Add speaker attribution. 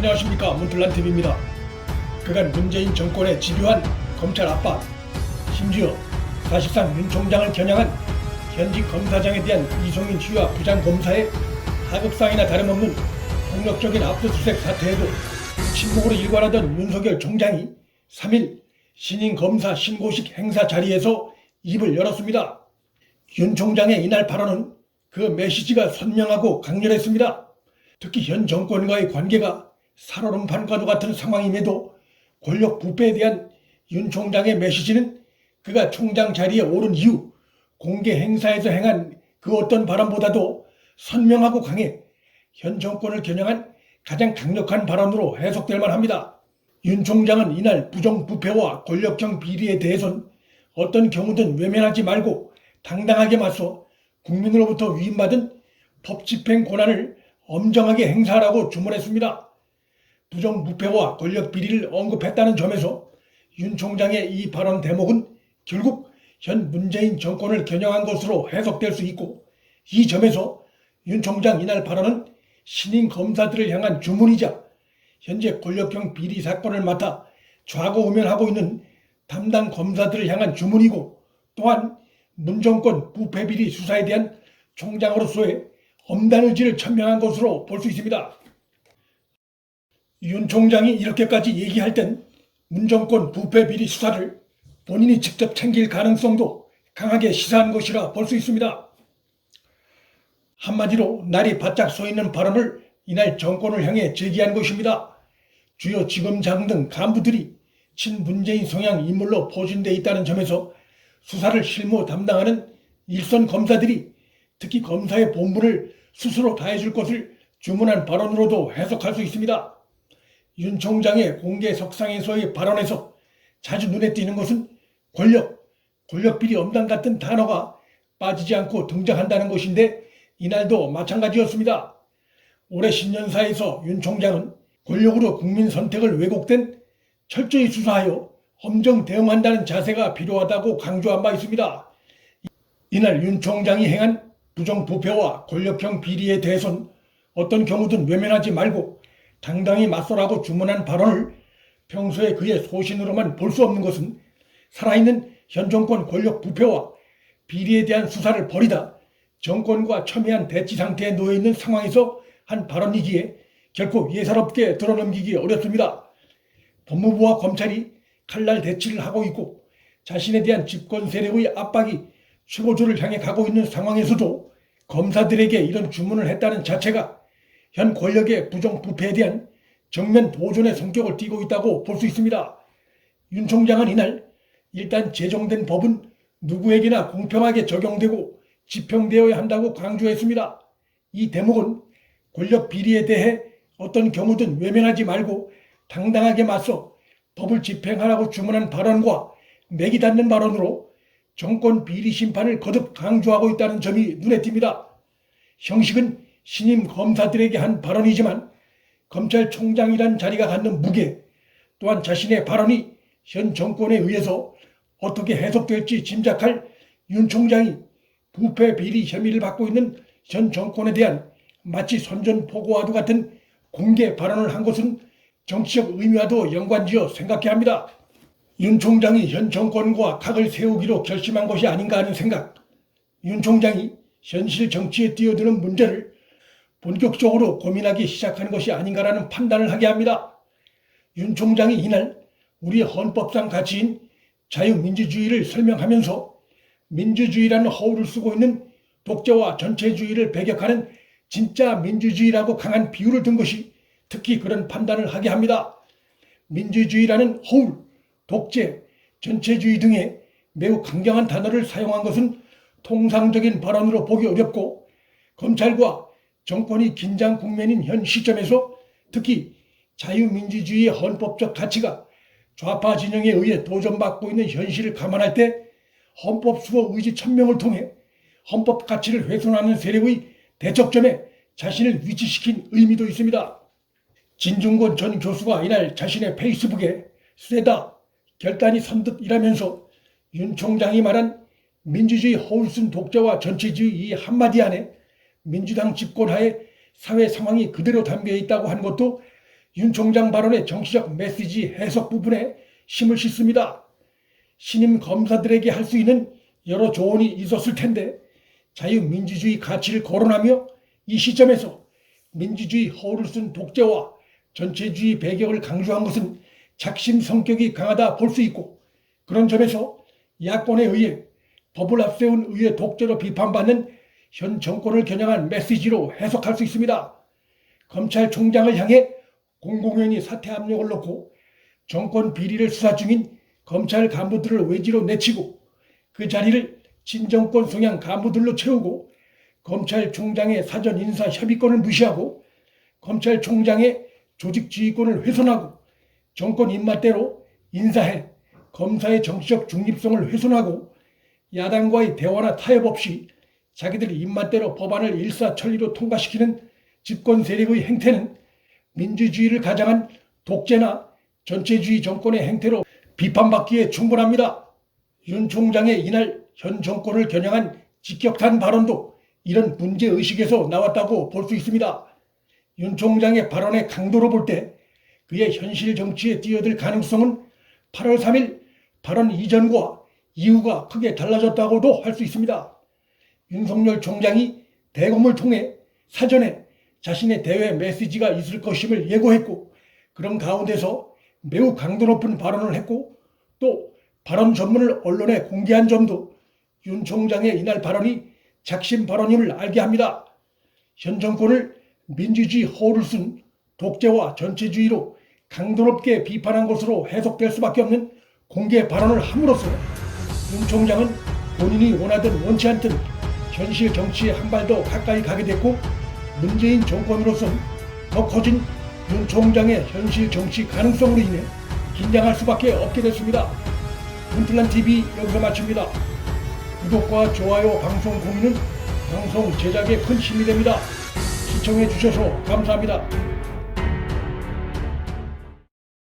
Speaker 1: 안녕하십니까, 문틀란TV입니다. 그간 문재인 정권의 집요한 검찰 압박, 심지어 사실상 윤 총장을 겨냥한 현직 검사장에 대한 이송인 휴와 부장검사의 하극상이나 다름없는 폭력적인 압수수색 사태에도 침묵으로 일관하던 윤석열 총장이 3일 신임 검사 신고식 행사 자리에서 입을 열었습니다. 윤 총장의 이날 발언은 그 메시지가 선명하고 강렬했습니다. 특히 현 정권과의 관계가 살얼음판과도 같은 상황임에도 권력 부패에 대한 윤 총장의 메시지는 그가 총장 자리에 오른 이후 공개 행사에서 행한 그 어떤 발언보다도 선명하고 강해 현 정권을 겨냥한 가장 강력한 발언으로 해석될 만합니다. 윤 총장은 이날 부정부패와 권력형 비리에 대해선 어떤 경우든 외면하지 말고 당당하게 맞서 국민으로부터 위임받은 법 집행 권한을 엄정하게 행사하라고 주문했습니다. 부정부패와 권력비리를 언급했다는 점에서 윤 총장의 이 발언 대목은 결국 현 문재인 정권을 겨냥한 것으로 해석될 수 있고, 이 점에서 윤 총장 이날 발언은 신임 검사들을 향한 주문이자 현재 권력형 비리 사건을 맡아 좌고우면하고 있는 담당 검사들을 향한 주문이고, 또한 문 정권 부패비리 수사에 대한 총장으로서의 엄단 의지를 천명한 것으로 볼 수 있습니다. 윤 총장이 이렇게까지 얘기할 땐 문 정권 부패 비리 수사를 본인이 직접 챙길 가능성도 강하게 시사한 것이라 볼 수 있습니다. 한마디로 날이 바짝 서 있는 발언을 이날 정권을 향해 제기한 것입니다. 주요 지검장 등 간부들이 친문재인 성향 인물로 포진돼 있다는 점에서 수사를 실무 담당하는 일선 검사들이 특히 검사의 본분을 스스로 다해줄 것을 주문한 발언으로도 해석할 수 있습니다. 윤 총장의 공개석상에서의 발언에서 자주 눈에 띄는 것은 권력비리 엄단 같은 단어가 빠지지 않고 등장한다는 것인데, 이날도 마찬가지였습니다. 올해 신년사에서 윤 총장은 권력으로 국민 선택을 왜곡된 철저히 수사하여 엄정 대응한다는 자세가 필요하다고 강조한 바 있습니다. 이날 윤 총장이 행한 부정부패와 권력형 비리에 대해선 어떤 경우든 외면하지 말고 당당히 맞서라고 주문한 발언을 평소에 그의 소신으로만 볼 수 없는 것은 살아있는 현 정권 권력 부패와 비리에 대한 수사를 벌이다 정권과 첨예한 대치 상태에 놓여 있는 상황에서 한 발언이기에 결코 예사롭게 드러넘기기 어렵습니다. 법무부와 검찰이 칼날 대치를 하고 있고 자신에 대한 집권 세력의 압박이 최고조를 향해 가고 있는 상황에서도 검사들에게 이런 주문을 했다는 자체가 현 권력의 부정부패에 대한 정면 보존의 성격을 띠고 있다고 볼 수 있습니다. 윤 총장은 이날 일단 제정된 법은 누구에게나 공평하게 적용되고 집행되어야 한다고 강조했습니다. 이 대목은 권력 비리에 대해 어떤 경우든 외면하지 말고 당당하게 맞서 법을 집행하라고 주문한 발언과 맥이 닿는 발언으로 정권 비리 심판을 거듭 강조하고 있다는 점이 눈에 띕니다. 형식은 신임 검사들에게 한 발언이지만 검찰총장이란 자리가 갖는 무게, 또한 자신의 발언이 현 정권에 의해서 어떻게 해석될지 짐작할 윤 총장이 부패 비리 혐의를 받고 있는 현 정권에 대한 마치 선전포고와도 같은 공개 발언을 한 것은 정치적 의미와도 연관지어 생각해야 합니다. 윤 총장이 현 정권과 각을 세우기로 결심한 것이 아닌가 하는 생각, 윤 총장이 현실 정치에 뛰어드는 문제를 본격적으로 고민하기 시작한 것이 아닌가라는 판단을 하게 합니다. 윤 총장이 이날 우리 헌법상 가치인 자유민주주의를 설명하면서 민주주의라는 허울을 쓰고 있는 독재와 전체주의를 배격하는 진짜 민주주의라고 강한 비유를 든 것이 특히 그런 판단을 하게 합니다. 민주주의라는 허울, 독재, 전체주의 등의 매우 강경한 단어를 사용한 것은 통상적인 발언으로 보기 어렵고, 검찰과 정권이 긴장 국면인 현 시점에서 특히 자유민주주의의 헌법적 가치가 좌파 진영에 의해 도전받고 있는 현실을 감안할 때 헌법 수호 의지 천명을 통해 헌법 가치를 훼손하는 세력의 대척점에 자신을 위치시킨 의미도 있습니다. 진중권 전 교수가 이날 자신의 페이스북에 세다, 결단이 선듯이라면서 윤 총장이 말한 민주주의 허울 쓴 독재와 전체주의 이 한마디 안에 민주당 집권하에 사회 상황이 그대로 담겨 있다고 하는 것도 윤 총장 발언의 정치적 메시지 해석 부분에 힘을 싣습니다. 신임 검사들에게 할 수 있는 여러 조언이 있었을 텐데 자유민주주의 가치를 거론하며 이 시점에서 민주주의 허울을 쓴 독재와 전체주의 배격을 강조한 것은 작심 성격이 강하다 볼 수 있고, 그런 점에서 야권에 의해 법을 앞세운 의회 독재로 비판받는 현 정권을 겨냥한 메시지로 해석할 수 있습니다. 검찰총장을 향해 공공연히 사퇴 압력을 넣고 정권 비리를 수사 중인 검찰 간부들을 외지로 내치고 그 자리를 친정권 성향 간부들로 채우고 검찰총장의 사전 인사 협의권을 무시하고 검찰총장의 조직지휘권을 훼손하고 정권 입맛대로 인사해 검사의 정치적 중립성을 훼손하고 야당과의 대화나 타협 없이 자기들 입맛대로 법안을 일사천리로 통과시키는 집권 세력의 행태는 민주주의를 가장한 독재나 전체주의 정권의 행태로 비판받기에 충분합니다. 윤 총장의 이날 현 정권을 겨냥한 직격탄 발언도 이런 문제의식에서 나왔다고 볼 수 있습니다. 윤 총장의 발언의 강도로 볼 때 그의 현실 정치에 뛰어들 가능성은 8월 3일 발언 이전과 이후가 크게 달라졌다고도 할 수 있습니다. 윤석열 총장이 대검을 통해 사전에 자신의 대외 메시지가 있을 것임을 예고했고, 그런 가운데서 매우 강도 높은 발언을 했고 또 발언 전문을 언론에 공개한 점도 윤 총장의 이날 발언이 작심 발언임을 알게 합니다. 현 정권을 민주주의 허울을 쓴 독재와 전체주의로 강도 높게 비판한 것으로 해석될 수밖에 없는 공개 발언을 함으로써 윤 총장은 본인이 원하든 원치 않든 현실 정치에 한 발 더 가까이 가게 됐고, 문재인 정권으로서는 더 커진 윤 총장의 현실 정치 가능성으로 인해 긴장할 수밖에 없게 됐습니다. 문틀란TV 여기서 마칩니다. 구독과 좋아요, 방송 공유는 방송 제작에 큰 힘이 됩니다. 시청해 주셔서 감사합니다.